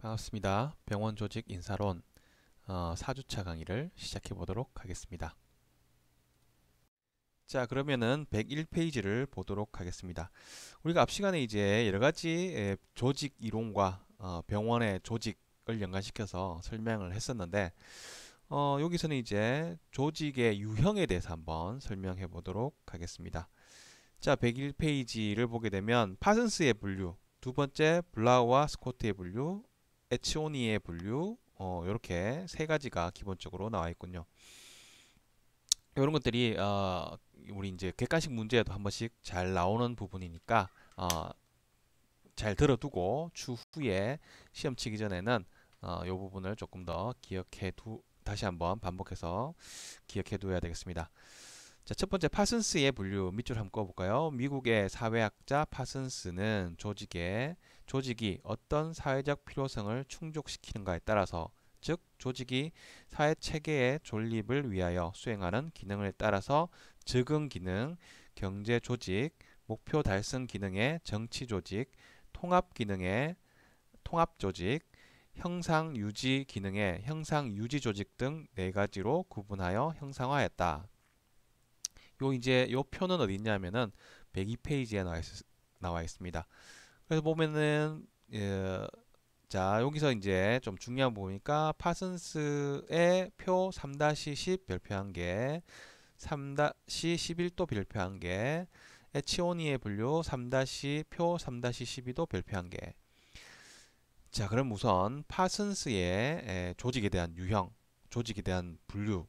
반갑습니다. 병원 조직 인사론 4주차 강의를 시작해 보도록 하겠습니다. 자, 그러면은 101페이지를 보도록 하겠습니다. 우리가 앞 시간에 이제 여러 가지 조직 이론과 병원의 조직을 연관시켜서 설명을 했었는데, 여기서는 이제 조직의 유형에 대해서 한번 설명해 보도록 하겠습니다. 자, 101페이지를 보게 되면 파슨스의 분류, 두 번째 블라우와 스코트의 분류, 에치오니의 분류, 이렇게 세 가지가 기본적으로 나와 있군요. 이런 것들이 우리 이제 객관식 문제에도 한 번씩 잘 나오는 부분이니까 잘 들어두고 추후에 시험 치기 전에는 이 부분을 조금 더 다시 한번 반복해서 기억해 두어야 되겠습니다. 자, 첫 번째 파슨스의 분류 밑줄 한번 꺼볼까요? 미국의 사회학자 파슨스는 조직이 어떤 사회적 필요성을 충족시키는가에 따라서, 즉 조직이 사회 체계의 존립을 위하여 수행하는 기능에 따라서 적응 기능, 경제 조직, 목표 달성 기능의 정치 조직, 통합 기능의 통합 조직, 형상 유지 기능의 형상 유지 조직 등 네 가지로 구분하여 형상화했다. 요 표는 어디 있냐면은 102페이지에 나와 있습니다. 그래서 보면은 자, 여기서 이제 좀 중요한 부분이니까 파슨스의 표 3-10 별표한 개, 3-11도 별표한 개, 에치오니의 분류 표 3-12도 별표한 개. 자, 그럼 우선 파슨스의 조직에 대한 유형, 조직에 대한 분류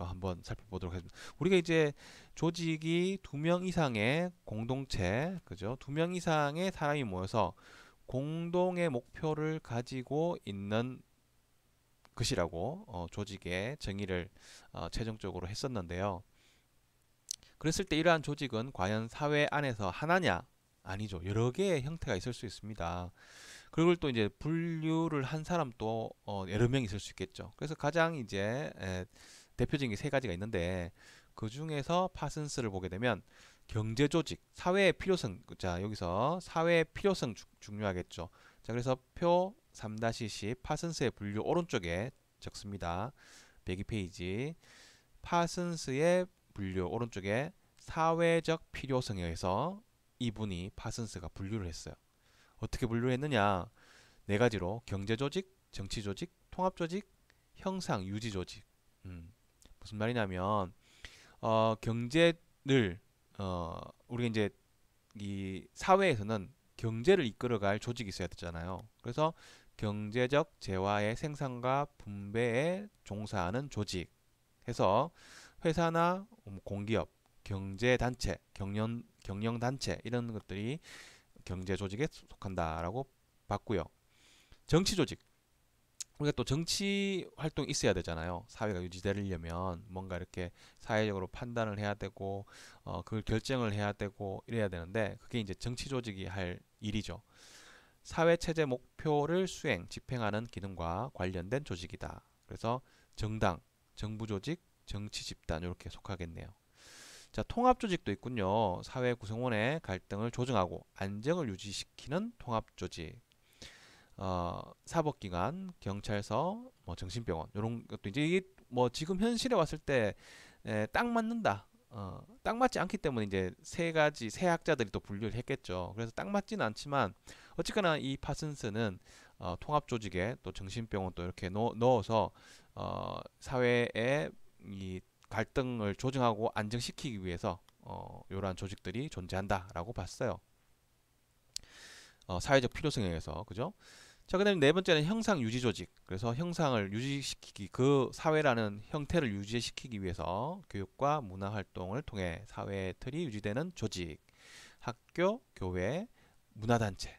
한번 살펴보도록 하겠습니다. 우리가 이제 조직이 2명 이상의 공동체, 그죠? 2명 이상의 사람이 모여서 공동의 목표를 가지고 있는 것이라고 조직의 정의를 최종적으로 했었는데요. 그랬을 때 이러한 조직은 과연 사회 안에서 하나냐? 아니죠. 여러 개의 형태가 있을 수 있습니다. 그걸 또 이제 분류를 한 사람도 여러 명 있을 수 있겠죠. 그래서 가장 이제 대표적인 게 세 가지가 있는데, 그 중에서 파슨스를 보게 되면 경제 조직, 사회의 필요성, 자 여기서 사회의 필요성 중요하겠죠. 자, 그래서 표 3-10 파슨스의 분류 오른쪽에 적습니다. 102페이지 파슨스의 분류 오른쪽에 사회적 필요성에 의해서 이분이 파슨스가 분류를 했어요. 어떻게 분류를 했느냐? 네 가지로 경제 조직, 정치 조직, 통합 조직, 형상 유지 조직. 무슨 말이냐면 경제를 우리가 이제 이 사회에서는 경제를 이끌어갈 조직이 있어야 되잖아요. 그래서 경제적 재화의 생산과 분배에 종사하는 조직 해서 회사나 공기업, 경제단체, 경영단체 이런 것들이 경제 조직에 속한다라고 봤고요. 정치 조직, 우리가 또 정치 활동이 있어야 되잖아요. 사회가 유지되려면 뭔가 이렇게 사회적으로 판단을 해야 되고 그걸 결정을 해야 되고 이래야 되는데, 그게 이제 정치 조직이 할 일이죠. 사회 체제 목표를 집행하는 기능과 관련된 조직이다. 그래서 정당, 정부 조직, 정치 집단 이렇게 속하겠네요. 자, 통합 조직도 있군요. 사회 구성원의 갈등을 조정하고 안정을 유지시키는 통합 조직. 사법기관, 경찰서, 뭐 정신병원 이런 것도 이제 이게 뭐 지금 현실에 왔을 때 딱 맞는다. 딱 맞지 않기 때문에 이제 세 학자들이 또 분류를 했겠죠. 그래서 딱 맞지는 않지만 어쨌거나 이 파슨스는 통합 조직에 또 정신병원 또 이렇게 넣어서 사회의 이 갈등을 조정하고 안정시키기 위해서 이러한 조직들이 존재한다라고 봤어요. 사회적 필요성에 의해서, 그죠? 자, 그다음에 네 번째는 형상 유지 조직. 그래서 형상을 유지시키기, 그 사회라는 형태를 유지시키기 위해서 교육과 문화 활동을 통해 사회의 틀이 유지되는 조직. 학교, 교회, 문화단체.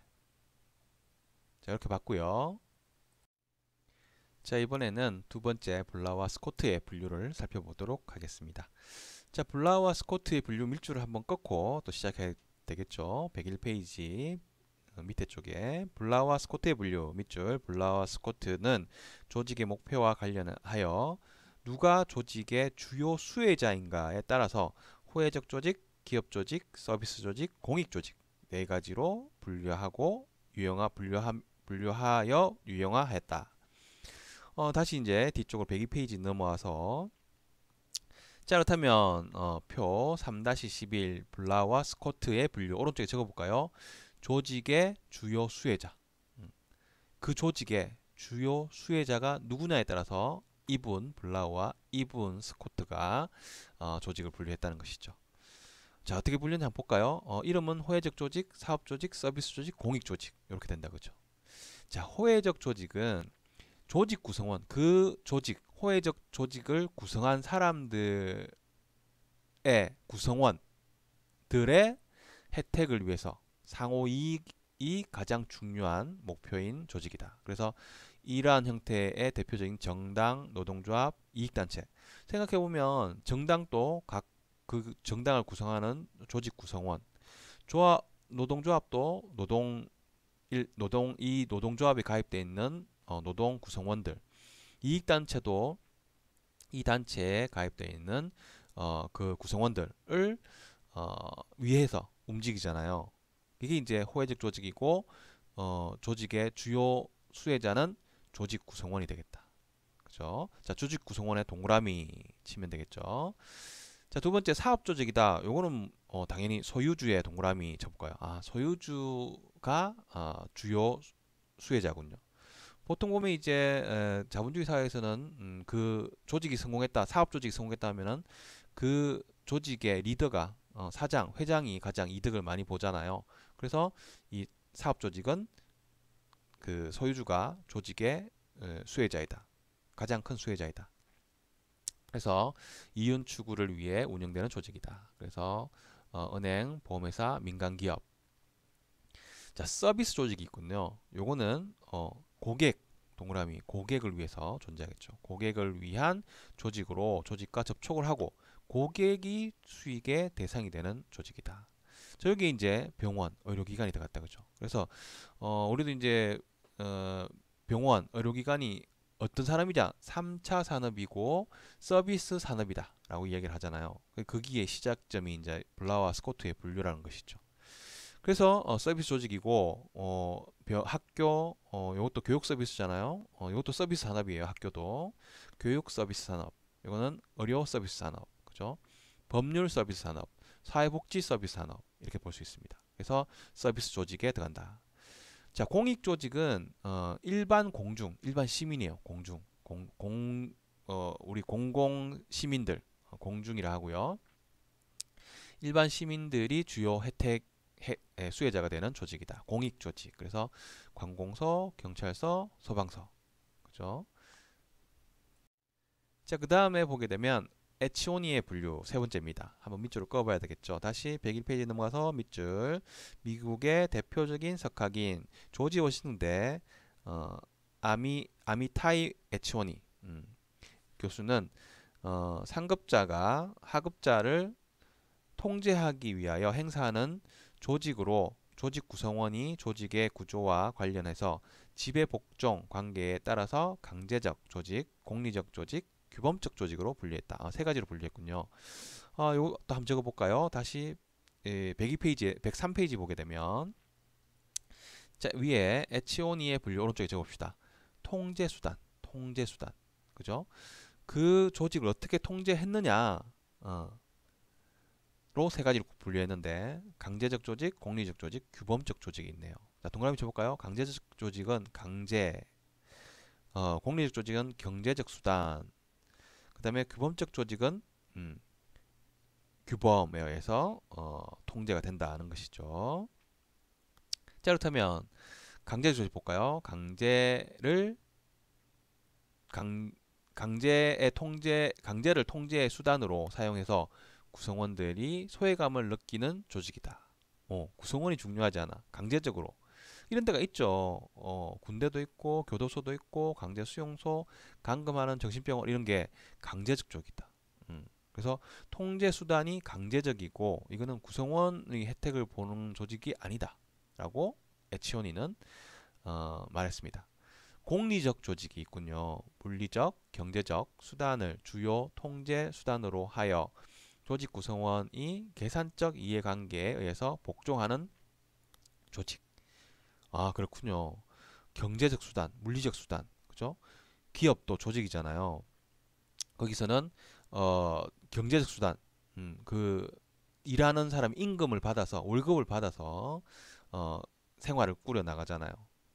자, 이렇게 봤고요. 자, 이번에는 두 번째 블라와 스코트의 분류를 살펴보도록 하겠습니다. 자, 블라와 스코트의 분류 밀줄을 한번 끊고 또 시작해야 되겠죠. 101페이지 밑에 쪽에 블라와 스코트의 분류 밑줄, 블라와 스코트는 조직의 목표와 관련하여 누가 조직의 주요 수혜자인가에 따라서 호혜적 조직, 기업 조직, 서비스 조직, 공익 조직 네 가지로 분류하고 분류하여 유형화했다. 다시 이제 뒤쪽으로 102페이지 넘어와서 자 그렇다면 표 3-11 블라와 스코트의 분류 오른쪽에 적어볼까요? 조직의 주요 수혜자. 그 조직의 주요 수혜자가 누구냐에 따라서 이분 블라우와 이분 스코트가 조직을 분류했다는 것이죠. 자 어떻게 분류는지 한번 볼까요? 이름은 호혜적 조직, 사업 조직, 서비스 조직, 공익 조직 이렇게 된다 그죠? 자 호혜적 조직은 조직 구성원 그 조직 호혜적 조직을 구성한 사람들의 구성원들의 혜택을 위해서 상호 이익이 가장 중요한 목표인 조직이다. 그래서 이러한 형태의 대표적인 정당, 노동조합, 이익단체. 생각해보면 정당도 각 그 정당을 구성하는 조직 구성원, 조합, 노동조합도 이 노동조합에 가입되어 있는 노동 구성원들, 이익단체도 이 단체에 가입되어 있는 그 구성원들을 위해서 움직이잖아요. 이게 이제 호혜적 조직이고 조직의 주요 수혜자는 조직 구성원이 되겠다. 그죠? 자, 조직 구성원의 동그라미 치면 되겠죠. 자, 두 번째 사업 조직이다. 요거는 당연히 소유주의 동그라미 쳐볼까요? 소유주가 주요 수혜자군요. 보통 보면 이제 자본주의 사회에서는 그 조직이 성공했다, 사업 조직이 성공했다 하면은 그 조직의 리더가 사장, 회장이 가장 이득을 많이 보잖아요. 그래서 이 사업 조직은 그 소유주가 조직의 수혜자이다. 가장 큰 수혜자이다. 그래서 이윤 추구를 위해 운영되는 조직이다. 그래서 은행, 보험회사, 민간기업. 자, 서비스 조직이 있군요. 요거는 고객, 동그라미, 고객을 위해서 존재하겠죠. 고객을 위한 조직으로 조직과 접촉을 하고 고객이 수익의 대상이 되는 조직이다. 자, 여기 이제 병원, 의료기관이 들어갔다 그죠. 그래서 우리도 이제 병원, 의료기관이 어떤 산업이냐? 3차 산업이고 서비스 산업이다 라고 이야기를 하잖아요. 거기에 시작점이 이제 블라와 스코트의 분류라는 것이죠. 그래서 서비스 조직이고 학교 이것도 교육 서비스잖아요. 이것도 서비스 산업이에요. 학교도 교육 서비스 산업. 이거는 의료 서비스 산업. 그죠? 법률 서비스 산업, 사회복지 서비스 산업 이렇게 볼 수 있습니다. 그래서 서비스 조직에 들어간다. 자, 공익 조직은 일반 공중, 일반 시민이에요. 공중, 우리 공공 시민들 공중이라 하고요. 일반 시민들이 주요 혜택 수혜자가 되는 조직이다. 공익 조직. 그래서 관공서, 경찰서, 소방서. 그죠? 자, 그 다음에 보게 되면 에치오니의 분류 세 번째입니다. 한번 밑줄을 그어봐야 되겠죠. 다시 101페이지 넘어가서 밑줄. 미국의 대표적인 석학인 조지 워싱턴대 아미타이 에치오니 교수는 상급자가 하급자를 통제하기 위하여 행사하는 조직으로 조직 구성원이 조직의 구조와 관련해서 지배 복종 관계에 따라서 강제적 조직, 공리적 조직, 규범적 조직으로 분류했다. 세 가지로 분류했군요. 요것도 한번 적어볼까요? 다시 102페이지, 103페이지 보게 되면 자, 위에 에치오니의 분류 오른쪽에 적읍시다. 통제수단, 통제수단. 그죠? 그 조직을 어떻게 통제했느냐 로 세 가지로 분류했는데 강제적 조직, 공리적 조직, 규범적 조직이 있네요. 자, 동그라미 쳐볼까요? 강제적 조직은 강제, 공리적 조직은 경제적 수단, 그 다음에 규범적 조직은 규범에 의해서 통제가 된다는 것이죠. 자, 그렇다면 강제적 조직 볼까요? 강제를 통제의 수단으로 사용해서 구성원들이 소외감을 느끼는 조직이다. 구성원이 중요하지 않아. 강제적으로. 이런 데가 있죠. 군대도 있고 교도소도 있고 강제 수용소, 감금하는 정신병원 이런 게 강제적 조직이다. 그래서 통제 수단이 강제적이고 이거는 구성원의 혜택을 보는 조직이 아니다. 라고 에치오니는 말했습니다. 공리적 조직이 있군요. 물리적, 경제적 수단을 주요 통제 수단으로 하여 조직 구성원이 계산적 이해관계에 의해서 복종하는 조직. 그렇군요. 경제적 수단, 물리적 수단, 그죠? 기업도 조직이잖아요. 거기서는 경제적 수단, 그 일하는 사람 임금을 받아서 월급을 받아서 어, 생활을 꾸려 나가잖아요.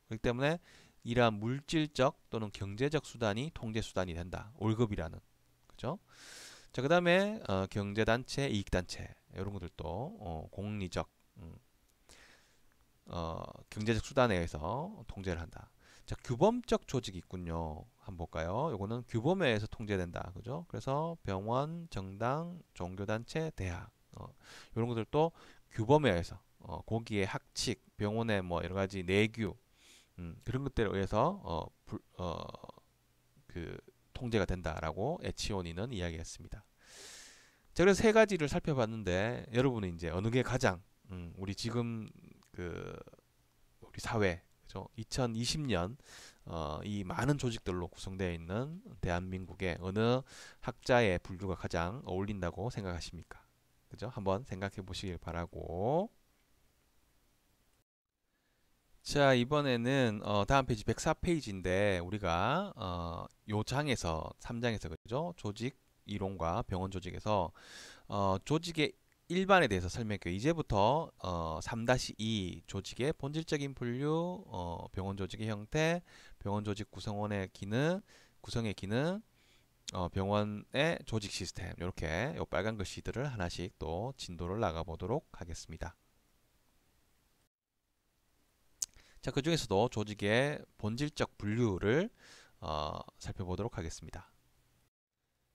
그렇기 때문에 이러한 물질적 또는 경제적 수단이 통제 수단이 된다. 월급이라는, 그죠? 자, 그다음에 경제단체, 이익단체 이런 것들도 공리적 경제적 수단에 의해서 통제를 한다. 자, 규범적 조직이 있군요. 한번 볼까요? 요거는 규범에 의해서 통제된다. 그죠? 그래서 병원, 정당, 종교단체, 대학 이런 것들도 규범에 의해서 거기에 학칙, 병원의 뭐 여러 가지 내규 그런 것들에 의해서 그 통제가 된다라고 에치오니는 이야기했습니다. 자, 그래서 세 가지를 살펴봤는데 여러분은 이제 어느 게 가장 우리 지금 그 우리 사회 그죠? 2020년 이 많은 조직들로 구성되어 있는 대한민국의 어느 학자의 분류가 가장 어울린다고 생각하십니까? 그죠? 한번 생각해 보시길 바라고. 자, 이번에는 다음 페이지 104페이지인데 우리가 요 장에서 3장에서 그죠? 조직 이론과 병원 조직에서 조직의 일반에 대해서 설명했고요. 이제부터 3-2 조직의 본질적인 분류, 병원 조직의 형태, 병원 조직 구성원의 기능, 구성의 기능, 병원의 조직 시스템 이렇게 요 빨간 글씨들을 하나씩 또 진도를 나가 보도록 하겠습니다. 자, 그 중에서도 조직의 본질적 분류를 살펴보도록 하겠습니다.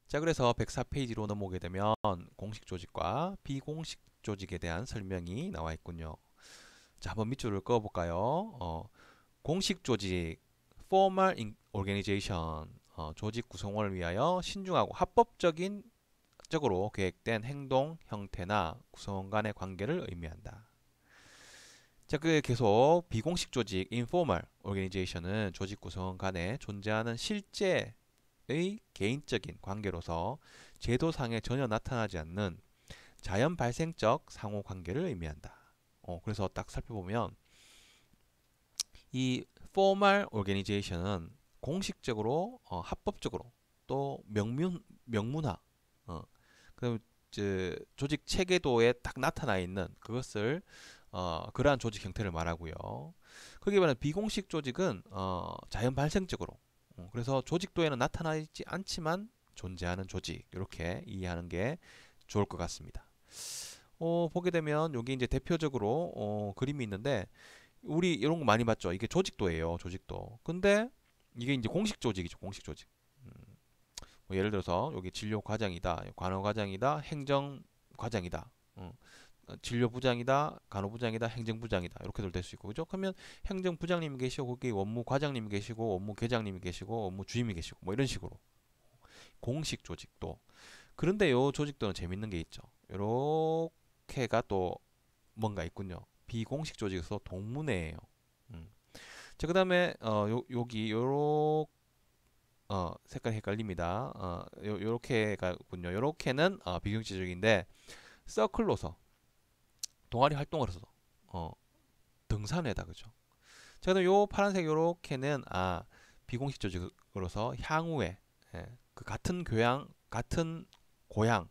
자, 그래서 104페이지로 넘어오게 되면 공식 조직과 비공식 조직에 대한 설명이 나와 있군요. 자, 한번 밑줄을 그어볼까요? 공식 조직, formal organization, 조직 구성원을 위하여 신중하고 합법적인 적으로 계획된 행동, 형태나 구성원 간의 관계를 의미한다. 자, 그 계속 비공식 조직, informal organization은 조직 구성원 간에 존재하는 실제의 개인적인 관계로서 제도상에 전혀 나타나지 않는 자연 발생적 상호 관계를 의미한다. 그래서 딱 살펴보면 이 formal organization은 공식적으로, 합법적으로 또 명문화, 그다음 조직 체계도에 딱 나타나 있는 그것을 그러한 조직 형태를 말하고요. 거기에 반해 비공식 조직은 자연 발생적으로, 그래서 조직도에는 나타나지 않지만 존재하는 조직 이렇게 이해하는 게 좋을 것 같습니다. 보게 되면 여기 이제 대표적으로 그림이 있는데 우리 이런 거 많이 봤죠. 이게 조직도예요, 조직도. 근데 이게 이제 공식 조직이죠, 공식 조직. 음, 뭐 예를 들어서 여기 진료 과장이다, 간호 과장이다, 행정 과장이다. 진료부장이다, 간호부장이다, 행정부장이다 이렇게도 될 수 있고 그죠? 그러면 행정부장님이 계시고 거기 원무과장님이 계시고 원무계장님이 계시고 원무주임이 계시고 뭐 이런 식으로 공식 조직도. 그런데 요 조직도는 재밌는 게 있죠. 요렇게가 또 뭔가 있군요. 비공식 조직에서 동문회예요. 음. 자, 그다음에 여기 요렇 색깔 헷갈립니다. 요렇게가 군요. 요렇게는 비공식 조직인데 서클로서 동아리 활동을 해서 어, 등산회다 그죠. 자, 그럼 요 파란색 요렇게는 비공식 조직으로서 향후에 그 같은 교양 같은 고향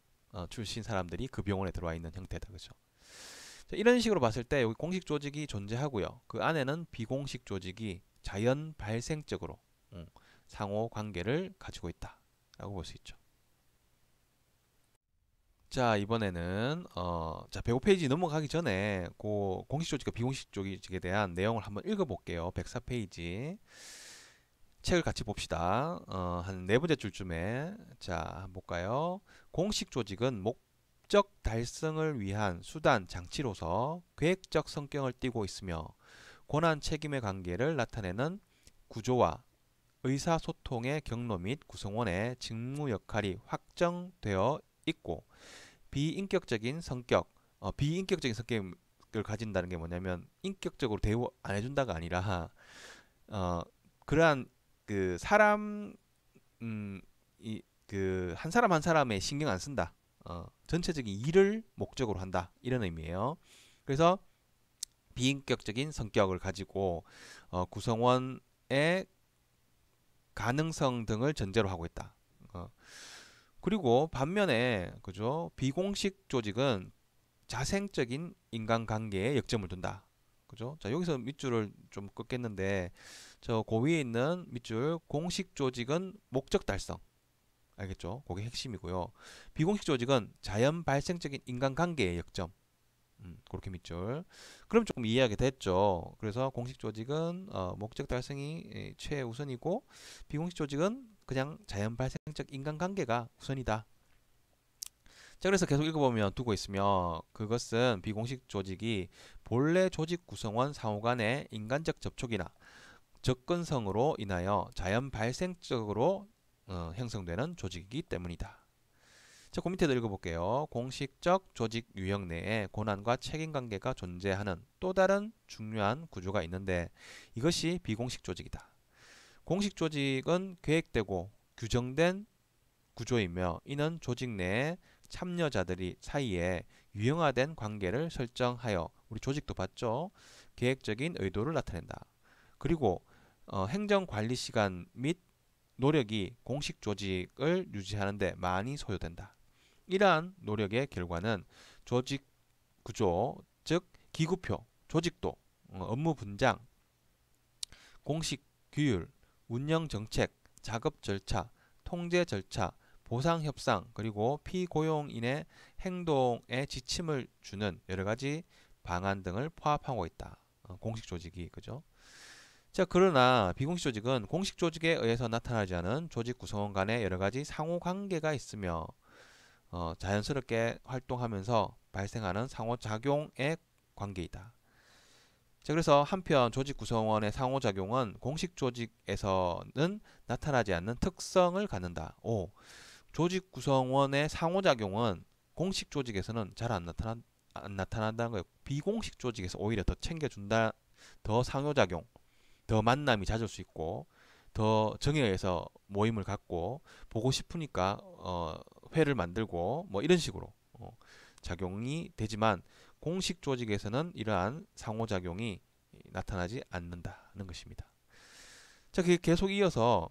출신 사람들이 그 병원에 들어와 있는 형태다 그죠. 자, 이런 식으로 봤을 때 여기 공식 조직이 존재하고요. 그 안에는 비공식 조직이 자연 발생적으로 상호 관계를 가지고 있다라고 볼 수 있죠. 자, 이번에는 자, 105페이지 넘어가기 전에 그 공식 조직과 비공식 조직에 대한 내용을 한번 읽어볼게요. 104페이지 책을 같이 봅시다. 한 네 번째 줄쯤에 자, 한번 볼까요? 공식 조직은 목적 달성을 위한 수단 장치로서 계획적 성격을 띠고 있으며 권한 책임의 관계를 나타내는 구조와 의사소통의 경로 및 구성원의 직무 역할이 확정되어 있고 비인격적인 성격을 가진다는 게 뭐냐면 인격적으로 대우 안 해준다가 아니라 어, 그러한 그 사람 그 한 사람 한 사람의 신경 안 쓴다. 전체적인 일을 목적으로 한다. 이런 의미예요. 그래서 비인격적인 성격을 가지고 구성원의 가능성 등을 전제로 하고 있다. 그리고 반면에 그죠? 비공식 조직은 자생적인 인간관계에 역점을 둔다. 그죠? 자, 여기서 밑줄을 좀 긋겠는데 저 그 위에 있는 밑줄 공식 조직은 목적 달성. 알겠죠? 그게 핵심이고요. 비공식 조직은 자연 발생적인 인간관계의 역점. 그렇게 밑줄. 그럼 조금 이해하게 됐죠. 그래서 공식 조직은 목적 달성이 최우선이고 비공식 조직은 그냥 자연 발생적 인간관계가 우선이다. 자, 그래서 계속 읽어보면 두고 있으며 그것은 비공식 조직이 본래 조직 구성원 상호 간의 인간적 접촉이나 접근성으로 인하여 자연 발생적으로 형성되는 조직이기 때문이다. 자, 그 밑에도 읽어볼게요. 공식적 조직 유형 내에 권한과 책임 관계가 존재하는 또 다른 중요한 구조가 있는데 이것이 비공식 조직이다. 공식 조직은 계획되고 규정된 구조이며 이는 조직 내에 참여자들이 사이에 유형화된 관계를 설정하여 우리 조직도 봤죠. 계획적인 의도를 나타낸다. 그리고 행정관리 시간 및 노력이 공식 조직을 유지하는 데 많이 소요된다. 이러한 노력의 결과는 조직 구조, 즉 기구표, 조직도, 업무 분장, 공식 규율, 운영 정책, 작업 절차, 통제 절차, 보상 협상, 그리고 피고용인의 행동에 지침을 주는 여러 가지 방안 등을 포함하고 있다. 공식 조직이 그죠? 자, 그러나 비공식 조직은 공식 조직에 의해서 나타나지 않은 조직 구성원 간의 여러 가지 상호 관계가 있으며 자연스럽게 활동하면서 발생하는 상호작용의 관계이다. 자, 그래서 한편 조직 구성원의 상호작용은 공식 조직에서는 나타나지 않는 특성을 갖는다. 오, 조직 구성원의 상호작용은 공식 조직에서는 잘 안 나타난다는 거예요. 비공식 조직에서 오히려 더 챙겨준다, 더 상호작용, 더 만남이 잦을 수 있고, 더 정에 의해서 모임을 갖고 보고 싶으니까 회를 만들고 뭐 이런 식으로 작용이 되지만 공식 조직에서는 이러한 상호작용이 나타나지 않는다는 것입니다. 자, 계속 이어서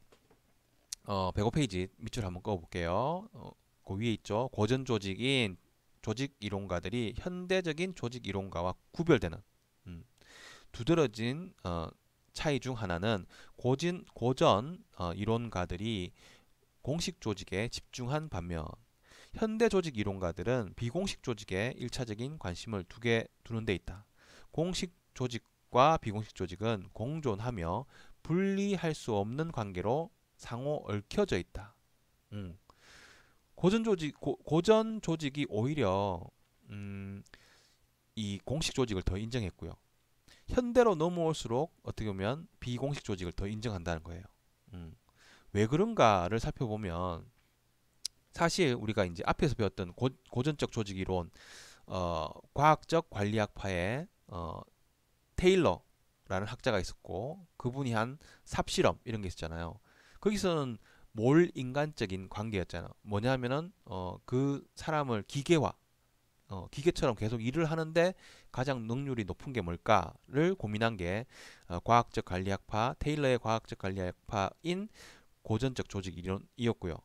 105페이지 밑줄 한번 꺼볼게요. 그 위에 있죠. 고전 조직인 조직 이론가들이 현대적인 조직 이론가와 구별되는 두드러진 차이 중 하나는 고전 이론가들이 공식 조직에 집중한 반면 현대 조직 이론가들은 비공식 조직에 일차적인 관심을 두는 데 있다. 공식 조직과 비공식 조직은 공존하며 분리할 수 없는 관계로 상호 얽혀져 있다. 고전 조직이 오히려 이 공식 조직을 더 인정했고요. 현대로 넘어올수록 어떻게 보면 비공식 조직을 더 인정한다는 거예요. 왜 그런가를 살펴보면 사실 우리가 이제 앞에서 배웠던 고전적 조직 이론, 과학적 관리학파의 테일러라는 학자가 있었고 그분이 한 삽실험 이런 게 있었잖아요. 거기서는 몰 인간적인 관계였잖아요. 뭐냐면은 그 사람을 기계화, 기계처럼 계속 일을 하는데 가장 능률이 높은 게 뭘까를 고민한 게 과학적 관리학파, 테일러의 과학적 관리학파인 고전적 조직 이론이었고요.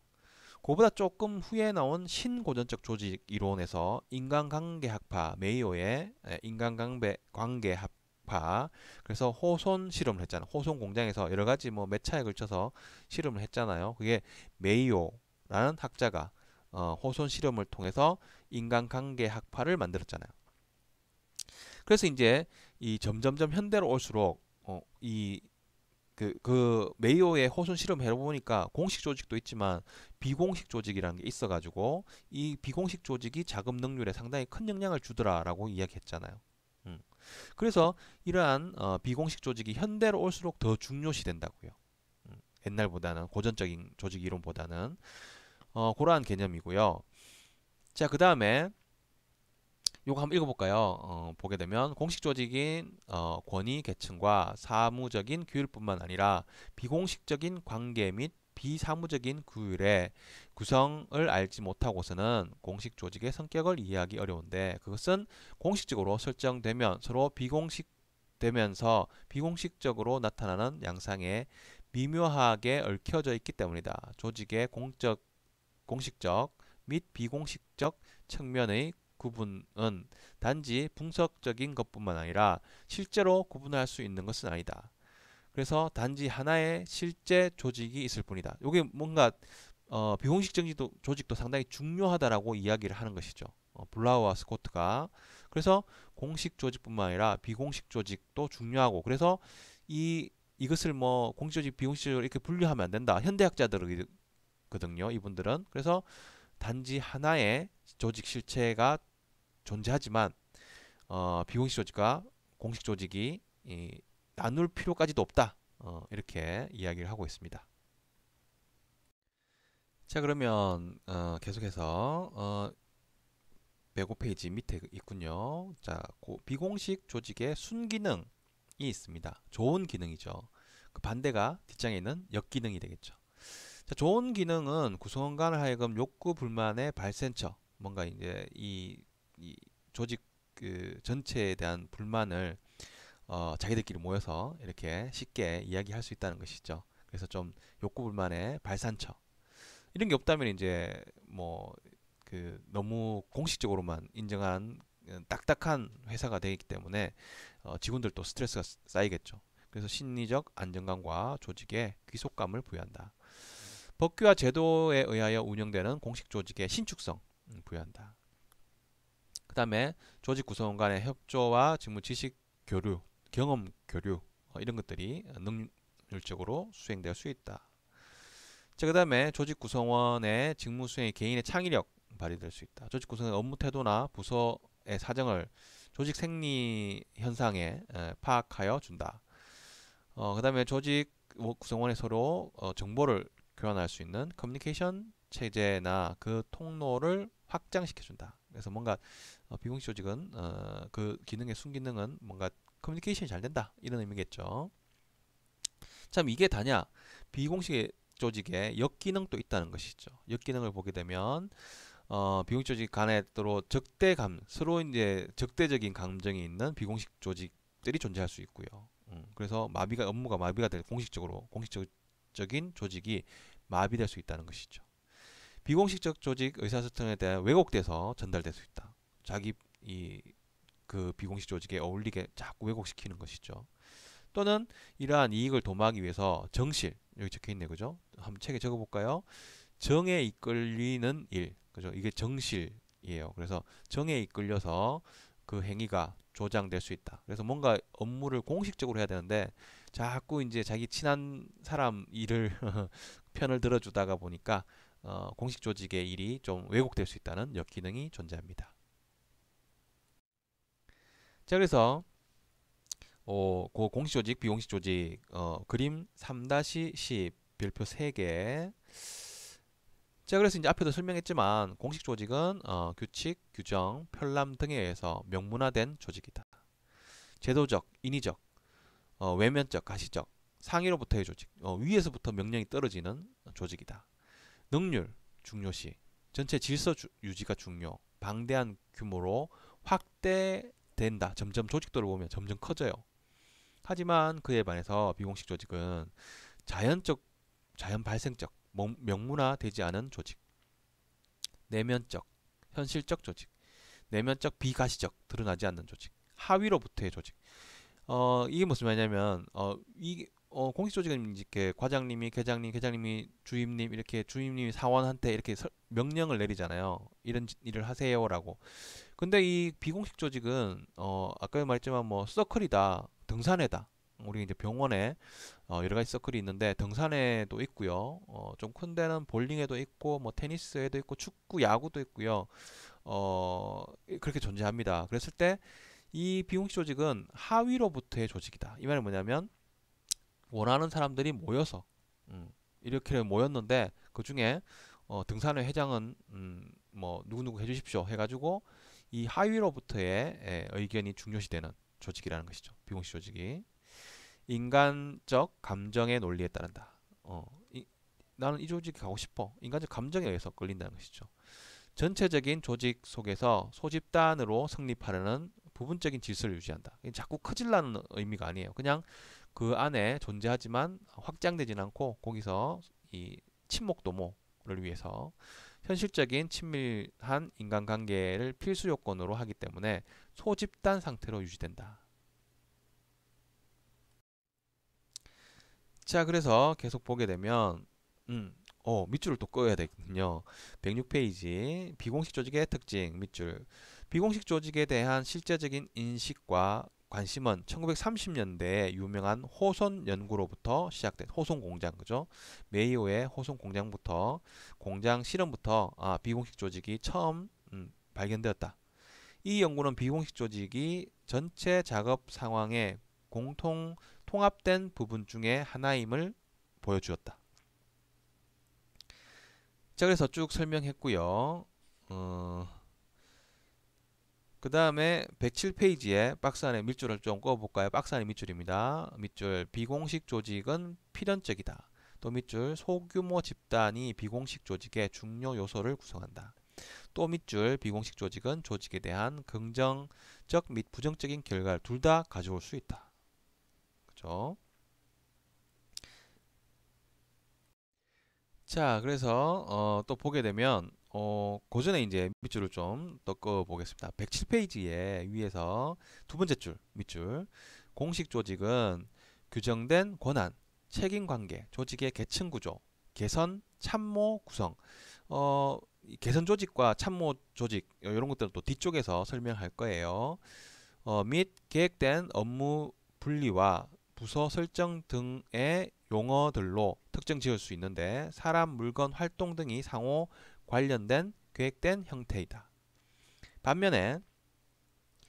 그보다 조금 후에 나온 신고전적 조직 이론에서 인간관계학파, 메이오의 인간관계학파, 그래서 호손 실험을 했잖아요. 호손 공장에서 여러 가지 뭐 몇 차에 걸쳐서 실험을 했잖아요. 그게 메이오라는 학자가 호손 실험을 통해서 인간관계학파를 만들었잖아요. 그래서 이제 이 점점점 현대로 올수록 그 메이오의 호손 실험을 해보니까 공식 조직도 있지만 비공식 조직이라는 게 있어가지고 이 비공식 조직이 작업 능률에 상당히 큰 영향을 주더라라고 이야기했잖아요. 그래서 이러한 비공식 조직이 현대로 올수록 더 중요시 된다고요. 옛날보다는 고전적인 조직 이론보다는 그러한 개념이고요. 자, 그 다음에 요거 한번 읽어볼까요? 보게 되면 공식 조직인 권위 계층과 사무적인 규율뿐만 아니라 비공식적인 관계 및 비사무적인 규율의 구성을 알지 못하고서는 공식 조직의 성격을 이해하기 어려운데 그것은 공식적으로 설정되면 서로 비공식 되면서 비공식적으로 나타나는 양상에 미묘하게 얽혀져 있기 때문이다. 조직의 공식적 및 비공식적 측면의 구분은 단지 분석적인 것뿐만 아니라 실제로 구분할 수 있는 것은 아니다. 그래서 단지 하나의 실제 조직이 있을 뿐이다. 이게 뭔가 비공식적 조직도 상당히 중요하다라고 이야기를 하는 것이죠. 블라우와 스코트가. 그래서 공식 조직뿐만 아니라 비공식 조직도 중요하고, 그래서 이것을 뭐 공식 조직, 비공식 조직을 이렇게 분류하면 안 된다. 현대학자들이거든요, 이분들은. 그래서 단지 하나의 조직 실체가 존재하지만 비공식 조직과 공식 조직이 나눌 필요까지도 없다. 이렇게 이야기를 하고 있습니다. 자, 그러면 계속해서 105페이지 밑에 있군요. 자, 비공식 조직의 순기능이 있습니다. 좋은 기능이죠. 그 반대가 뒷장에 있는 역기능이 되겠죠. 자, 좋은 기능은 구성원간을 하여금 욕구 불만의 발센처, 뭔가 이제 이 조직 그 전체에 대한 불만을 자기들끼리 모여서 이렇게 쉽게 이야기할 수 있다는 것이죠. 그래서 좀 욕구 불만의 발산처, 이런 게 없다면 이제 뭐 그 너무 공식적으로만 인정한 딱딱한 회사가 되기 때문에 직원들도 스트레스가 쌓이겠죠. 그래서 심리적 안정감과 조직에 귀속감을 부여한다. 법규와 제도에 의하여 운영되는 공식 조직의 신축성 부여한다. 그 다음에 조직 구성원 간의 협조와 직무 지식 교류, 경험 교류, 이런 것들이 능률적으로 수행될 수 있다. 자, 그 다음에 조직 구성원의 직무 수행의 개인의 창의력 발휘될 수 있다. 조직 구성원의 업무 태도나 부서의 사정을 조직 생리 현상에 파악하여 준다. 그 다음에 조직 구성원이 서로 정보를 교환할 수 있는 커뮤니케이션 체제나 그 통로를 확장시켜 준다. 그래서 뭔가 비공식 조직은 그 기능의 순기능은 뭔가 커뮤니케이션이 잘 된다, 이런 의미겠죠. 참, 이게 다냐? 비공식 조직에 역기능도 있다는 것이죠. 역기능을 보게 되면 비공식 조직 간에 서로 서로 이제 적대적인 감정이 있는 비공식 조직들이 존재할 수 있고요. 그래서 업무가 마비가 될 공식적인 조직이 마비될 수 있다는 것이죠. 비공식적 조직 의사소통에 대한 왜곡돼서 전달될 수 있다. 자기 그 비공식 조직에 어울리게 자꾸 왜곡시키는 것이죠. 또는 이러한 이익을 도모하기 위해서 정실, 여기 적혀 있네, 그죠? 한번 책에 적어볼까요? 정에 이끌리는 일, 그죠? 이게 정실이에요. 그래서 정에 이끌려서 그 행위가 조장될 수 있다. 그래서 뭔가 업무를 공식적으로 해야 되는데 자꾸 이제 자기 친한 사람 일을 편을 들어주다가 보니까 공식 조직의 일이 좀 왜곡될 수 있다는 역기능이 존재합니다. 자, 그래서 그 공식 조직, 비공식 조직 그림 3-10 별표 3개. 자, 그래서 이제 앞에도 설명했지만 공식 조직은 규칙, 규정, 편람 등에 의해서 명문화된 조직이다. 제도적, 인위적, 외면적, 가시적, 상위로부터의 조직, 위에서부터 명령이 떨어지는 조직이다. 능률, 중요시, 전체 질서 유지가 중요, 방대한 규모로 확대된다. 점점 조직도를 보면 점점 커져요. 하지만 그에 반해서 비공식 조직은 자연 발생적, 명문화되지 않은 조직, 내면적, 현실적 조직, 내면적 비가시적, 드러나지 않는 조직, 하위로부터의 조직. 이게 무슨 말이냐면 공식 조직은 이렇게 과장님이, 계장님이 주임님, 이렇게 주임님이 사원한테 이렇게 명령을 내리잖아요. 이런 일을 하세요라고. 근데 이 비공식 조직은 아까 말했지만 뭐 서클이다, 등산회다. 우리 이제 병원에 여러 가지 서클이 있는데 등산회도 있고요. 좀 큰 데는 볼링회도 있고 뭐 테니스회도 있고 축구, 야구도 있고요. 그렇게 존재합니다. 그랬을 때 이 비공식 조직은 하위로부터의 조직이다. 이 말은 뭐냐면 원하는 사람들이 모여서 이렇게 모였는데 그 중에 등산회 회장은 뭐 누구누구 해주십시오 해가지고 이 하위로부터의 의견이 중요시되는 조직이라는 것이죠. 비공식 조직이 인간적 감정의 논리에 따른다. 나는 이 조직에 가고 싶어. 인간적 감정에 의해서 끌린다는 것이죠. 전체적인 조직 속에서 소집단으로 성립하려는 부분적인 질서를 유지한다. 자꾸 커질라는 의미가 아니에요. 그냥 그 안에 존재하지만 확장되진 않고 거기서 이 친목 도모를 위해서 현실적인 친밀한 인간관계를 필수 요건으로 하기 때문에 소집단 상태로 유지된다. 자, 그래서 계속 보게 되면 밑줄을 또 그어야 되거든요. 106페이지 비공식 조직의 특징 밑줄. 비공식 조직에 대한 실제적인 인식과 관심은 1930년대에 유명한 호손 연구로부터 시작된 호손 공장, 그죠? 메이오의 호손 공장부터 공장 실험부터 비공식 조직이 처음 발견되었다. 이 연구는 비공식 조직이 전체 작업 상황에 공통 통합된 부분 중에 하나임을 보여주었다. 자, 그래서 쭉 설명했고요. 그 다음에 107페이지에 박스 안에 밑줄을 좀 그어볼까요? 박스 안에 밑줄입니다. 밑줄 비공식 조직은 필연적이다. 또 밑줄 소규모 집단이 비공식 조직의 중요 요소를 구성한다. 또 밑줄 비공식 조직은 조직에 대한 긍정적 및 부정적인 결과를 둘 다 가져올 수 있다. 그죠? 자, 그래서 또 보게 되면 그 전에 이제 밑줄을 좀 더 그어 보겠습니다. 107페이지에 위에서 두 번째 줄 밑줄 공식 조직은 규정된 권한, 책임 관계, 조직의 계층 구조, 개선, 참모 구성. 이 개선 조직과 참모 조직 이런 것들은 또 뒤쪽에서 설명할 거예요. 및 계획된 업무 분리와 부서 설정 등의 용어들로 특정 지을 수 있는데 사람, 물건, 활동 등이 상호 관련된 계획된 형태이다. 반면에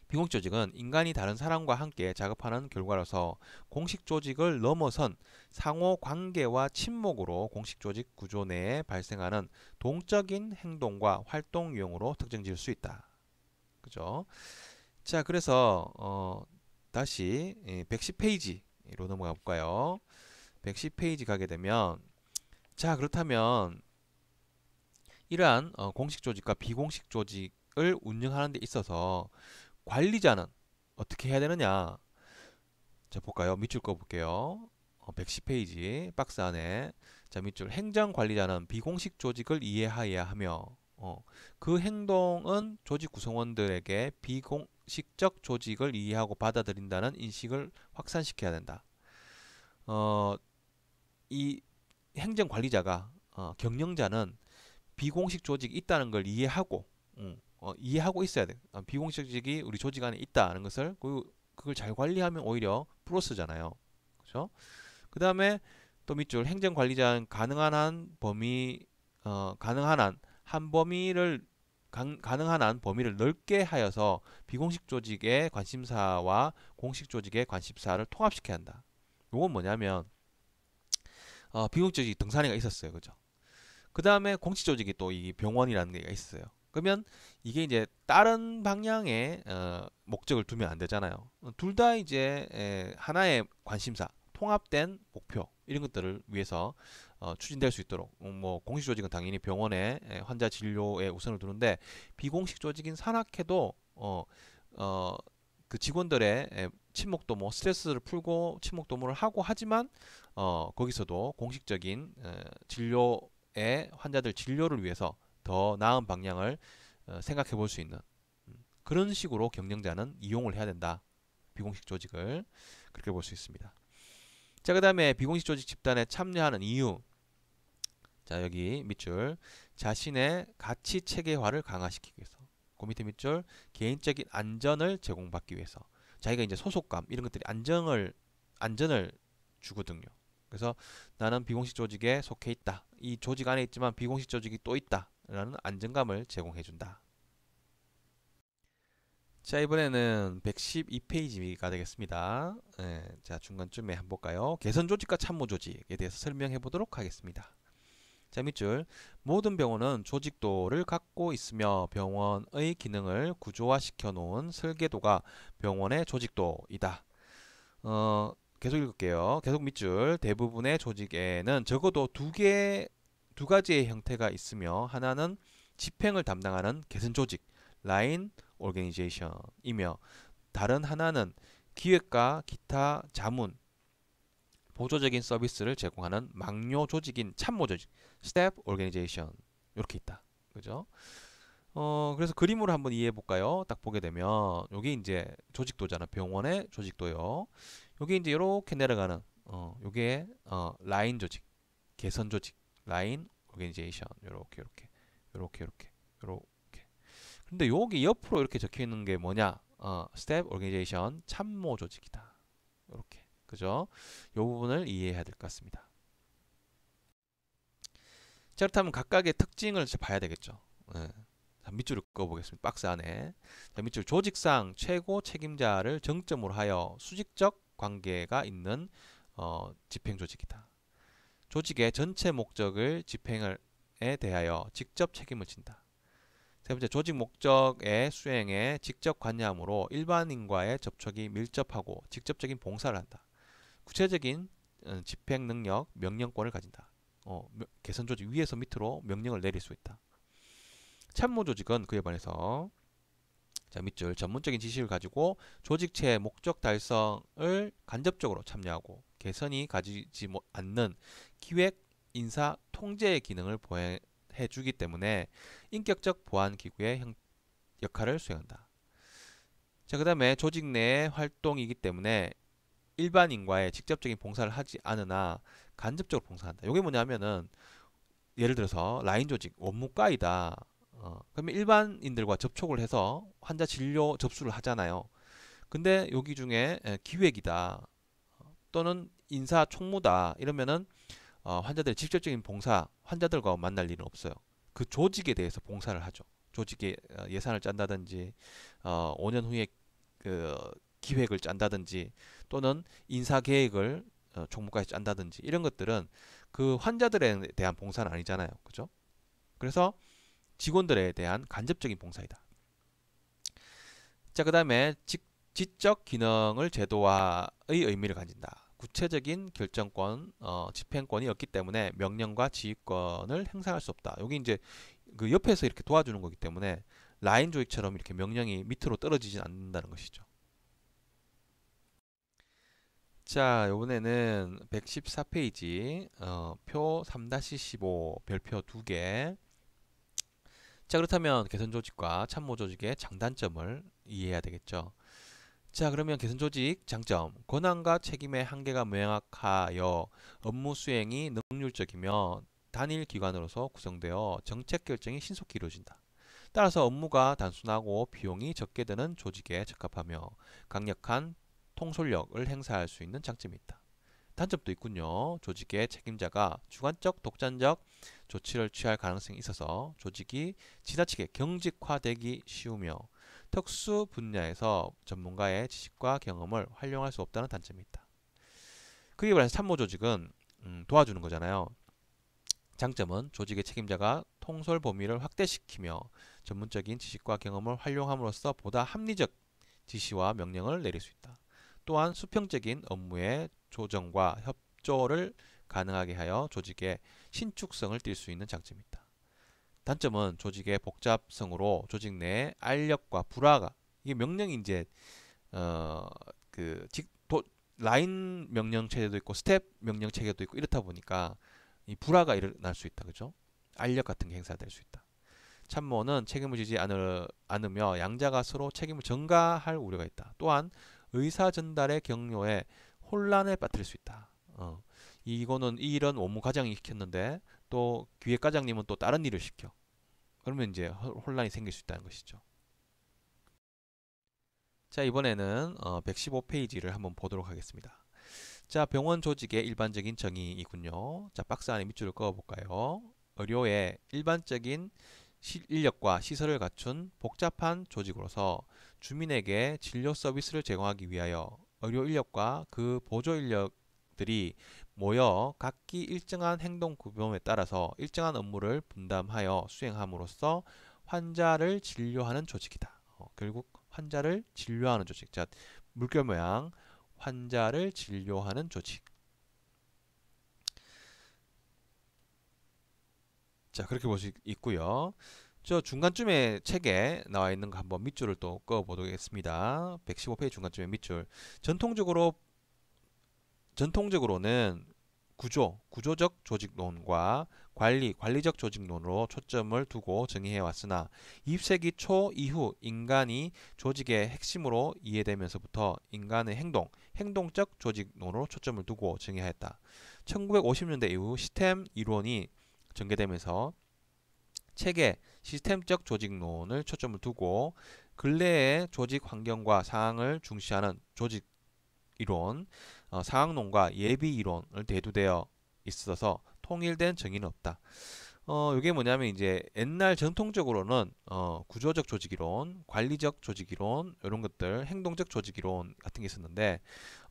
비공식 조직은 인간이 다른 사람과 함께 작업하는 결과로서 공식 조직을 넘어선 상호 관계와 친목으로 공식 조직 구조 내에 발생하는 동적인 행동과 활동 유형으로 특정 지을 수 있다. 그죠? 자, 그래서 다시 110페이지로 넘어가 볼까요? 110페이지 가게 되면 자, 그렇다면 이러한 공식 조직과 비공식 조직을 운영하는 데 있어서 관리자는 어떻게 해야 되느냐? 자, 볼까요? 밑줄 그어 볼게요. 110페이지 박스 안에 자, 밑줄 행정관리자는 비공식 조직을 이해하여야 하며 그 행동은 조직 구성원들에게 비공식적 조직을 이해하고 받아들인다는 인식을 확산시켜야 된다. 이 행정관리자가 경영자는 비공식 조직이 있다는 걸 이해하고 이해하고 있어야 돼. 비공식 조직이 우리 조직 안에 있다는 것을 그걸 잘 관리하면 오히려 플러스잖아요. 그렇죠? 그 다음에 또 밑줄 행정관리자는 가능한 한 범위를 넓게 하여서 비공식 조직의 관심사와 공식 조직의 관심사를 통합시켜야 한다. 이건 뭐냐면 비공식 조직 등산회가 있었어요. 그죠? 그 다음에 공식 조직이 또 이 병원이라는 게 있어요. 그러면 이게 이제 다른 방향의 목적을 두면 안 되잖아요. 둘 다 이제 하나의 관심사, 통합된 목표 이런 것들을 위해서 추진될 수 있도록 뭐 공식 조직은 당연히 병원의 환자 진료에 우선을 두는데 비공식 조직인 산학회도 그 직원들의 친목 도모 스트레스를 풀고 친목 도모를 하고 하지만 거기서도 공식적인 진료의 환자들 진료를 위해서 더 나은 방향을 생각해 볼 수 있는 그런 식으로 경영자는 이용을 해야 된다. 비공식 조직을 그렇게 볼 수 있습니다. 자, 그 다음에 비공식 조직 집단에 참여하는 이유. 자, 여기 밑줄 자신의 가치 체계화를 강화시키기 위해서. 그 밑에 밑줄 개인적인 안전을 제공받기 위해서. 자기가 이제 소속감 이런 것들이 안전을 주거든요. 그래서 나는 비공식 조직에 속해 있다. 이 조직 안에 있지만 비공식 조직이 또 있다. 라는 안정감을 제공해 준다. 자, 이번에는 112페이지가 되겠습니다. 자, 중간쯤에 한번 볼까요? 개선 조직과 참모 조직에 대해서 설명해 보도록 하겠습니다. 자, 밑줄 모든 병원은 조직도를 갖고 있으며 병원의 기능을 구조화시켜 놓은 설계도가 병원의 조직도이다. 계속 읽을게요. 계속 밑줄 대부분의 조직에는 적어도 두 가지의 형태가 있으며 하나는 집행을 담당하는 개선 조직 라인 오르가니제이션이며 다른 하나는 기획과 기타 자문, 보조적인 서비스를 제공하는 막료 조직인 참모 조직, staff organization 이렇게 있다. 그죠? 그래서 그림으로 한번 이해해 볼까요? 딱 보게 되면 요게 이제 조직도잖아. 병원의 조직도요. 요게 이제 이렇게 내려가는 요게 라인 조직, 개선 조직, 라인 오르가니제이션 요렇게. 근데 여기 옆으로 이렇게 적혀 있는 게 뭐냐? 스텝 오르가니제이션 참모 조직이다. 요렇게. 그죠? 요 부분을 이해해야 될 것 같습니다. 자, 그렇다면 각각의 특징을 봐야 되겠죠. 예. 자, 밑줄을 그어보겠습니다. 박스 안에. 자, 밑줄 조직상 최고 책임자를 정점으로 하여 수직적 관계가 있는 집행 조직이다. 조직의 전체 목적을 집행에 대하여 직접 책임을 진다. 세 번째, 조직 목적의 수행에 직접 관여함으로 일반인과의 접촉이 밀접하고 직접적인 봉사를 한다. 구체적인 집행 능력, 명령권을 가진다. 개선 조직 위에서 밑으로 명령을 내릴 수 있다. 참모 조직은 그에 반해서 자, 밑줄 전문적인 지식을 가지고 조직체의 목적 달성을 간접적으로 참여하고 개선이 가지지 않는 기획, 인사, 통제의 기능을 보행해 주기 때문에 인격적 보안 기구의 역할을 수행한다. 자, 그다음에 조직 내의 활동이기 때문에 일반인과의 직접적인 봉사를 하지 않으나 간접적으로 봉사한다. 이게 뭐냐면은 예를 들어서 라인 조직 원무과이다. 그러면 일반인들과 접촉을 해서 환자 진료 접수를 하잖아요. 근데 여기 중에 기획이다 또는 인사 총무다 이러면은 환자들의 직접적인 봉사, 환자들과 만날 일은 없어요. 그 조직에 대해서 봉사를 하죠. 조직의 예산을 짠다든지 5년 후에 그 기획을 짠다든지 또는 인사 계획을 총무과에서 짠다든지 이런 것들은 그 환자들에 대한 봉사는 아니잖아요. 그죠? 그래서 직원들에 대한 간접적인 봉사이다. 자, 그 다음에 지적 기능을 제도화의 의미를 가진다. 구체적인 결정권, 집행권이 없기 때문에 명령과 지휘권을 행사할 수 없다. 여기 이제 그 옆에서 이렇게 도와주는 거기 때문에 라인 조직처럼 이렇게 명령이 밑으로 떨어지진 않는다는 것이죠. 자, 이번에는 114페이지 표 3-15 별표 2개. 자, 그렇다면 개선 조직과 참모 조직의 장단점을 이해해야 되겠죠. 자, 그러면 개선 조직 장점. 권한과 책임의 한계가 명확하여 업무 수행이 능률적이며 단일 기관으로서 구성되어 정책 결정이 신속히 이루어진다. 따라서 업무가 단순하고 비용이 적게 드는 조직에 적합하며 강력한 통솔력을 행사할 수 있는 장점이 있다. 단점도 있군요. 조직의 책임자가 주관적, 독단적 조치를 취할 가능성이 있어서 조직이 지나치게 경직화되기 쉬우며 특수 분야에서 전문가의 지식과 경험을 활용할 수 없다는 단점이 있다. 그에 반해서 참모 조직은 도와주는 거잖아요. 장점은 조직의 책임자가 통솔 범위를 확대시키며 전문적인 지식과 경험을 활용함으로써 보다 합리적 지시와 명령을 내릴 수 있다. 또한 수평적인 업무의 조정과 협조를 가능하게 하여 조직의 신축성을 띌 수 있는 장점이 있다. 단점은 조직의 복잡성으로 조직 내의 알력과 불화가 이게 명령이 이제 어, 그 라인 명령 체계도 있고 스텝 명령 체계도 있고 이렇다 보니까 이 불화가 일어날 수 있다. 그죠? 알력 같은 게 행사될 수 있다. 참모는 책임을 지지 않으며 양자가 서로 책임을 전가할 우려가 있다. 또한 의사 전달의 경로에 혼란에 빠뜨릴 수 있다. 이거는 이런 업무 과장이 시켰는데 또 기획과장님은 또 다른 일을 시켜. 그러면 이제 혼란이 생길 수 있다는 것이죠. 자, 이번에는 115페이지를 한번 보도록 하겠습니다. 자, 병원 조직의 일반적인 정의이군요. 자, 박스 안에 밑줄을 그어볼까요? 의료의 일반적인 인력과 시설을 갖춘 복잡한 조직으로서 주민에게 진료 서비스를 제공하기 위하여 의료 인력과 그 보조 인력들이 모여 각기 일정한 행동 규범에 따라서 일정한 업무를 분담하여 수행함으로써 환자를 진료하는 조직이다. 결국 환자를 진료하는 조직. 자, 물결 모양 환자를 진료하는 조직. 자, 그렇게 볼 수 있고요. 저 중간쯤에 책에 나와 있는 거 한번 밑줄을 또 그어 보겠습니다. 115페이지 중간쯤에 밑줄. 전통적으로 전통적으로는 구조적 조직론과 관리적 조직론으로 초점을 두고 정의해 왔으나 20세기 초 이후 인간이 조직의 핵심으로 이해되면서부터 인간의 행동적 조직론으로 초점을 두고 정의하였다. 1950년대 이후 시스템 이론이 전개되면서 체계, 시스템적 조직론을 초점을 두고 근래의 조직 환경과 상황을 중시하는 조직 이론, 상황론과 예비 이론을 대두되어 있어서 통일된 정의는 없다. 이게 뭐냐면 이제 옛날 전통적으로는 구조적 조직 이론, 관리적 조직 이론 이런 것들, 행동적 조직 이론 같은 게 있었는데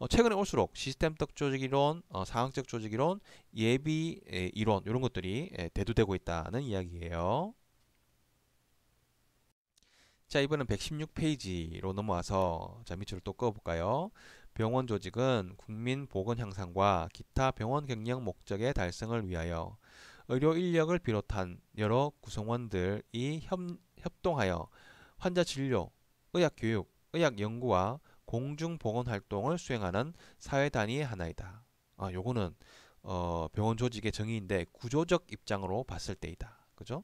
최근에 올수록 시스템적 조직 이론, 상황적 조직 이론, 예비 이론 이런 것들이 대두되고 있다는 이야기예요. 자, 이번엔 116페이지로 넘어와서 자, 밑줄을 또 그어볼까요? 병원 조직은 국민 보건 향상과 기타 병원 경영 목적의 달성을 위하여 의료 인력을 비롯한 여러 구성원들이 협동하여 환자 진료, 의학 교육, 의학 연구와 공중 보건 활동을 수행하는 사회 단위의 하나이다. 요거는 병원 조직의 정의인데 구조적 입장으로 봤을 때이다. 그죠?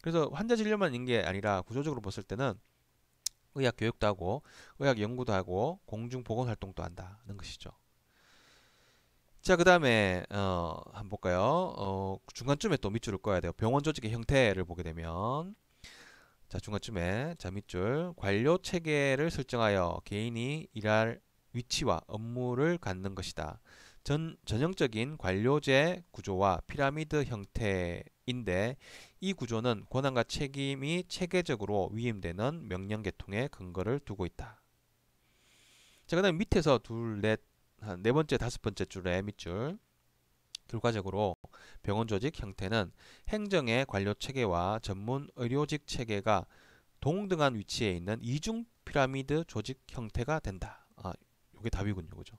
그래서 환자 진료만 있는 게 아니라 구조적으로 봤을 때는 의학 교육도 하고 의학 연구도 하고 공중 보건 활동도 한다는 것이죠. 자, 그 다음에 한번 볼까요? 중간쯤에 또 밑줄을 그어야 돼요. 병원 조직의 형태를 보게 되면 자, 중간쯤에 자, 밑줄 관료 체계를 설정하여 개인이 일할 위치와 업무를 갖는 것이다. 전형적인 관료제 구조와 피라미드 형태인데 이 구조는 권한과 책임이 체계적으로 위임되는 명령 계통에 근거를 두고 있다. 자, 그다음 밑에서 둘, 넷, 한 네 번째, 다섯 번째 줄에 밑줄 결과적으로 병원 조직 형태는 행정의 관료 체계와 전문 의료직 체계가 동등한 위치에 있는 이중 피라미드 조직 형태가 된다. 이게 답이군요, 그죠?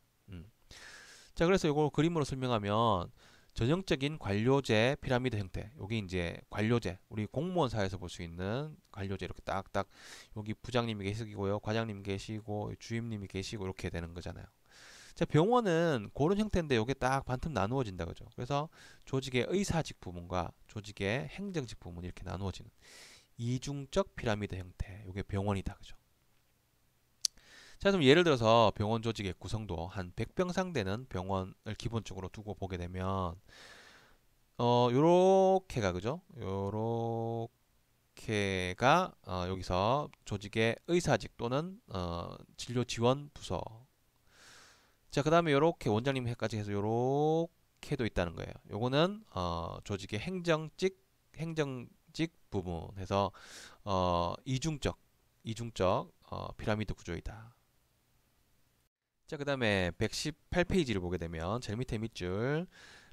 자, 그래서 이걸 그림으로 설명하면 전형적인 관료제 피라미드 형태. 여기 이제 관료제. 우리 공무원 사회에서 볼 수 있는 관료제 이렇게 딱딱 여기 부장님이 계시고요, 과장님 계시고 주임님이 계시고 이렇게 되는 거잖아요. 자, 병원은 그런 형태인데 이게 딱 반틈 나누어진다 그죠? 그래서 조직의 의사직 부문과 조직의 행정직 부문 이렇게 나누어지는 이중적 피라미드 형태. 이게 병원이다 그죠? 자, 그럼 예를 들어서 병원 조직의 구성도 한 100병상 되는 병원을 기본적으로 두고 보게 되면 요렇게가 그죠? 요렇게가 여기서 조직의 의사직 또는 진료 지원 부서. 자, 그다음에 요렇게 원장님까지 해서 요렇게도 있다는 거예요. 요거는 조직의 행정직 부분 해서 이중적 피라미드 구조이다. 자, 그 다음에 118페이지를 보게 되면 제일 밑에 밑줄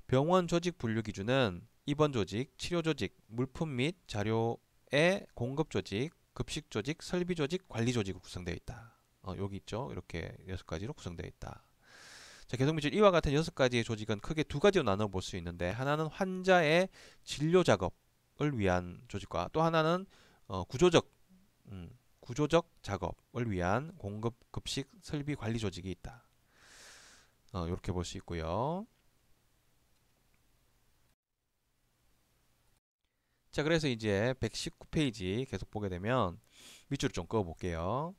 병원 조직 분류 기준은 입원 조직, 치료 조직, 물품 및 자료의 공급 조직, 급식 조직, 설비 조직, 관리 조직으로 구성되어 있다. 여기 있죠. 이렇게 6가지로 구성되어 있다. 자, 계속 밑줄 이와 같은 6가지의 조직은 크게 두 가지로 나눠 볼 수 있는데 하나는 환자의 진료 작업을 위한 조직과 또 하나는 구조적 구조적 작업을 위한 공급, 급식, 설비 관리 조직이 있다. 이렇게 볼 수 있고요. 자, 그래서 이제 119페이지 계속 보게 되면 밑줄 좀 그어 볼게요.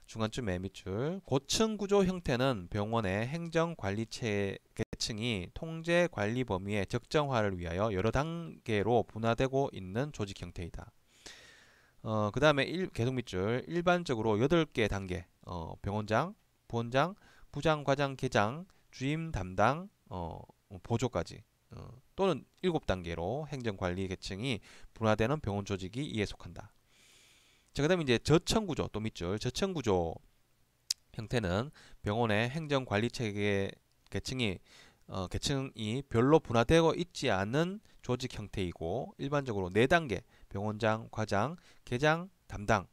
중간쯤에 밑줄. 고층 구조 형태는 병원의 행정 관리체 계층이 통제 관리 범위의 적정화를 위하여 여러 단계로 분화되고 있는 조직 형태이다. 그 다음에 계속 밑줄 일반적으로 8개 단계 병원장, 부원장, 부장, 과장, 계장, 주임 담당, 보조까지 또는 7단계로 행정관리 계층이 분화되는 병원 조직이 이에 속한다. 자, 그 다음에 이제 저층구조 또 밑줄 저층구조 형태는 병원의 행정관리 체계 계층이 별로 분화되어 있지 않은 조직 형태이고 일반적으로 4단계 병원장, 과장, 계장, 담당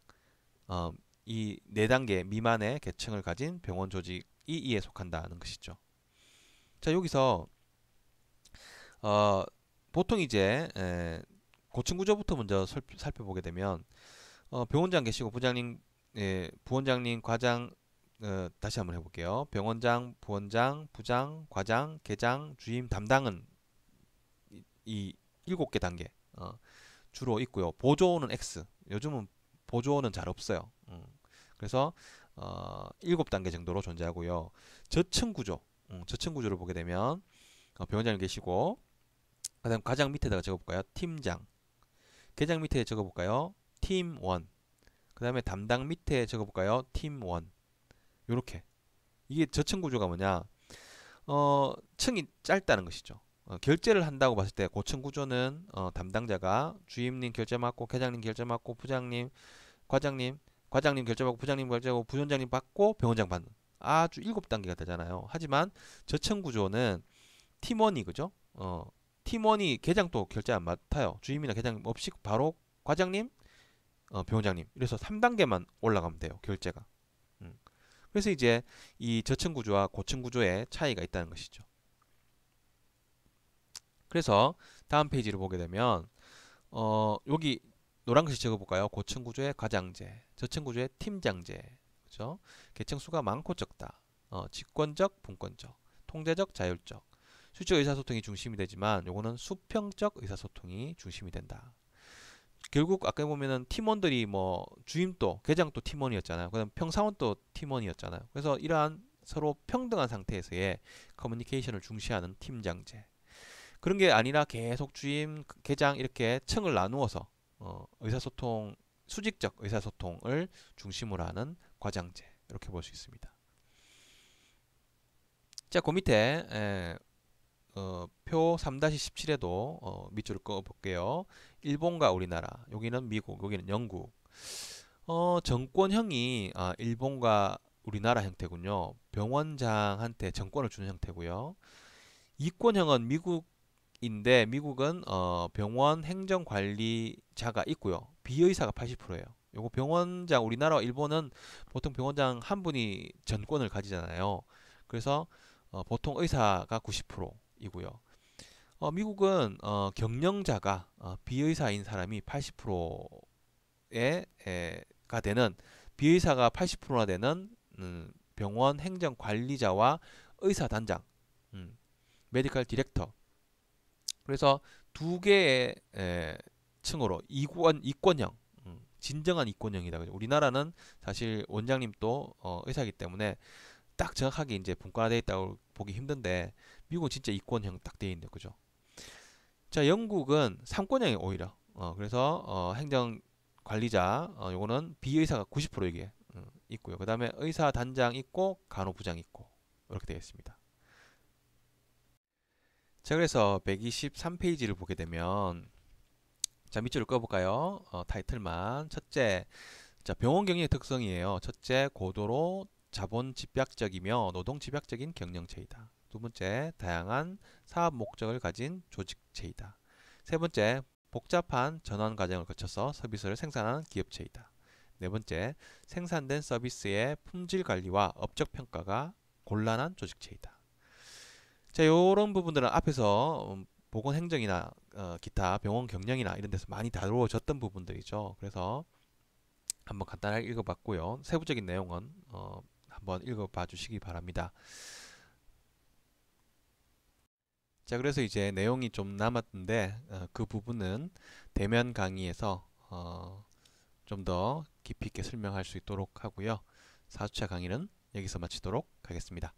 이 4단계 미만의 계층을 가진 병원 조직이 이에 속한다는 것이죠. 자, 여기서 보통 이제 고층 구조부터 먼저 살펴보게 되면 병원장 계시고 부장님, 부원장님, 과장, 다시 한번 해볼게요. 병원장, 부원장, 부장, 과장, 계장, 주임, 담당은 이 7개 단계 주로 있고요. 보조는 X. 요즘은 보조는 잘 없어요. 그래서 7단계 정도로 존재하고요. 저층 구조, 저층 구조를 보게 되면 병원장님 계시고, 그다음 과장 밑에다가 적어볼까요? 팀장. 계장 밑에 적어볼까요? 팀 1. 그 다음에 담당 밑에 적어볼까요? 팀 1. 요렇게. 이게 저층 구조가 뭐냐? 층이 짧다는 것이죠. 결제를 한다고 봤을 때 고층 구조는 담당자가 주임님 결제 맡고, 계장님 결제 맡고, 부장님, 과장님, 과장님 결제 받고, 부장님 결제 받고, 부원장님 받고, 병원장 받는 아주 7단계가 되잖아요. 하지만 저층 구조는 팀원이, 그죠? 팀원이 계장도 결제 안 맡아요. 주임이나 계장 없이 바로 과장님, 병원장님. 이래서 3단계만 올라가면 돼요. 결제가. 음. 그래서 이제 이 저층 구조와 고층 구조의 차이가 있다는 것이죠. 그래서 다음 페이지를 보게 되면 여기 노란 글씨 적어볼까요? 고층 구조의 과장제, 저층 구조의 팀장제. 그죠? 계층수가 많고 적다. 직권적, 분권적, 통제적, 자율적. 수적 의사소통이 중심이 되지만 요거는 수평적 의사소통이 중심이 된다. 결국 아까 보면은 팀원들이 뭐 주임도 계장도 팀원이었잖아요. 그다음 평사원도 팀원이었잖아요. 그래서 이러한 서로 평등한 상태에서의 커뮤니케이션을 중시하는 팀장제. 그런 게 아니라 계속 주임, 계장 이렇게 층을 나누어서 의사소통, 수직적 의사소통을 중심으로 하는 과장제. 이렇게 볼 수 있습니다. 자, 그 밑에 표 3-17에도 밑줄을 그어 볼게요. 일본과 우리나라, 여기는 미국, 여기는 영국. 정권형이 일본과 우리나라 형태군요. 병원장한테 정권을 주는 형태고요. 이권형은 미국인데 미국은 병원 행정관리자가 있고요. 비의사가 80%예요. 요거 병원장, 우리나라, 일본은 보통 병원장 한 분이 전권을 가지잖아요. 그래서 보통 의사가 90%이고요. 미국은 경영자가 비의사인 사람이 80%가 되는, 비의사가 80%나 되는 병원 행정 관리자와 의사 단장, 메디컬 디렉터. 그래서 두 개의 층으로 이권형, 진정한 이권형이다. 우리나라는 사실 원장님도 의사이기 때문에 딱 정확하게 이제 분과되어 있다고 보기 힘든데 미국은 진짜 이권형 딱 되어 있네요. 그죠? 자, 영국은 3권형이 오히려 그래서 행정 관리자 요거는 비의사가 90% 이게 있고요. 그 다음에 의사 단장 있고 간호부장 있고 이렇게 되어 있습니다. 자, 그래서 123페이지를 보게 되면 자, 밑줄을 꺼볼까요? 타이틀만. 첫째, 자, 병원 경영의 특성이에요. 첫째, 고도로 자본 집약적이며 노동 집약적인 경영체이다. 두 번째, 다양한 사업 목적을 가진 조직체이다. 세 번째, 복잡한 전환 과정을 거쳐서 서비스를 생산하는 기업체이다. 네 번째, 생산된 서비스의 품질 관리와 업적 평가가 곤란한 조직체이다. 자, 이런 부분들은 앞에서 보건 행정이나 기타 병원 경영이나 이런 데서 많이 다루어졌던 부분들이죠. 그래서 한번 간단하게 읽어봤고요. 세부적인 내용은 한번 읽어봐 주시기 바랍니다. 자, 그래서 이제 내용이 좀 남았는데 그 부분은 대면 강의에서 좀 더 깊이 있게 설명할 수 있도록 하고요. 4주차 강의는 여기서 마치도록 하겠습니다.